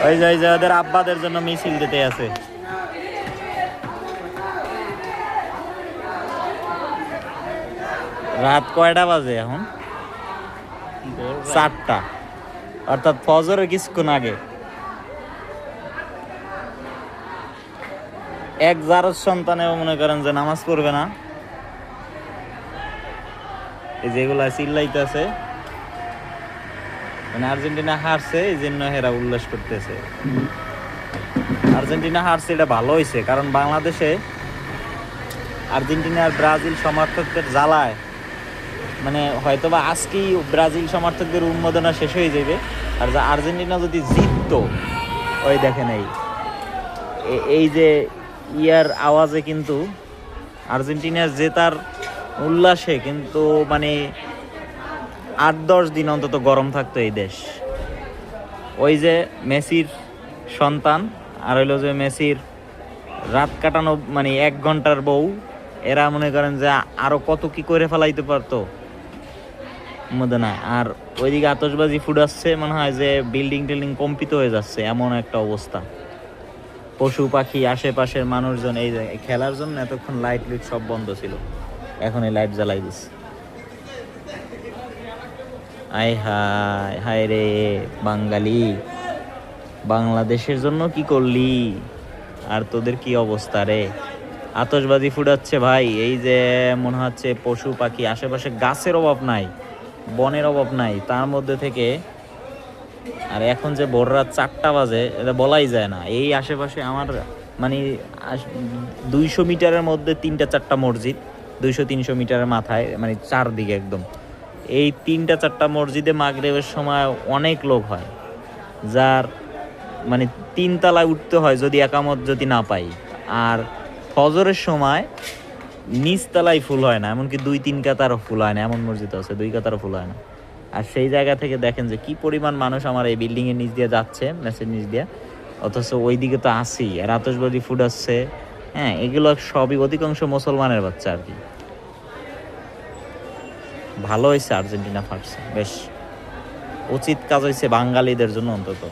ওই যে ওদের আব্বাদের জন্য মিছিল দিতে আছে। রাত কয়টা বাজে এখন? 4টা, অর্থাৎ ফজরের কিছুক্ষণ আগে। এক জারজ সন্তানেও মনে করেন যে নামাজ পড়বে না, এই যেগুলা চিল্লাইতেছে, মানে আর্জেন্টিনা হারছে এই জন্য হেরা উল্লাস করতেছে। আর্জেন্টিনা হারছে এটা ভালো হয়েছে, কারণ বাংলাদেশে আর্জেন্টিনা আর ব্রাজিল সমর্থকদের জ্বালায়, মানে হয়তোবা আজকেই ব্রাজিল সমর্থকদের উন্মোদনা শেষ হয়ে যাবে। আর আর্জেন্টিনা যদি জিততো, ওই দেখেন এই যে ইয়ার আওয়াজে কিন্তু আর্জেন্টিনার জেতার উল্লাসে কিন্তু মানে 8-10 দিন অন্তত গরম থাকতো এই দেশ। ওই যে মেসির সন্তান আর হইলো যে মেসির রাত কাটানো মানে 1 ঘন্টার বউ, এরা মনে করেন যে আরো কত কি করে ফেলাইতে পারতো মধ্যে না। আর ওইদিকে আতশবাজি ফুটাচ্ছে, মনে হয় যে বিল্ডিং টিল্ডিং কম্পিত হয়ে যাচ্ছে, এমন একটা অবস্থা। পশু পাখি আশেপাশের মানুষজন এই খেলার জন্য এতক্ষণ লাইট লুইট সব বন্ধ ছিল, এখন এই লাইট জ্বালাই দিচ্ছে। আয় হায় হায় রে বাঙালি, বাংলাদেশের জন্য কি করলি, আর তোদের কি অবস্থা রে। আতশবাজি ফুটাচ্ছে ভাই, এই যে মনে হচ্ছে পশু পাখি, আশেপাশে গাছের অভাব নাই, বনের অভাব নাই, তার মধ্যে থেকে। আর এখন যে ভোর রাত 4টা বাজে, এটা বলাই যায় না। এই আশেপাশে আমার মানে 200 মিটারের মধ্যে 3টা-4টা মসজিদ, 200-300 মিটারের মাথায়, মানে চারদিকে একদম এই 3টা-4টা মসজিদে মাগরিবের সময় অনেক লোক হয়, যার মানে 3 তলায় উঠতে হয় যদি একামত যদি না পাই। আর ফজরের সময় নিচ তলায় ফুল হয় না, এমনকি 2-3 কাতারও ফুল হয় না, এমন মসজিদ আছে 2 কাতারও ফুল হয় না। আর সেই জায়গা থেকে দেখেন যে কি পরিমাণ মানুষ আমার এই বিল্ডিং এর নিচ দিয়ে যাচ্ছে, ম্যাচের নিচ দিয়ে, অথচ ওইদিকে তো আসি আর আতশবাজি ফুটাচ্ছে। হ্যাঁ, এগুলো সবই অধিকাংশ মুসলমানের বাচ্চা আর কি। ভালো হয়েছে আর্জেন্টিনা ফাটছে, বেশ উচিত কাজ হয়েছে বাঙালিদের জন্য অন্তত।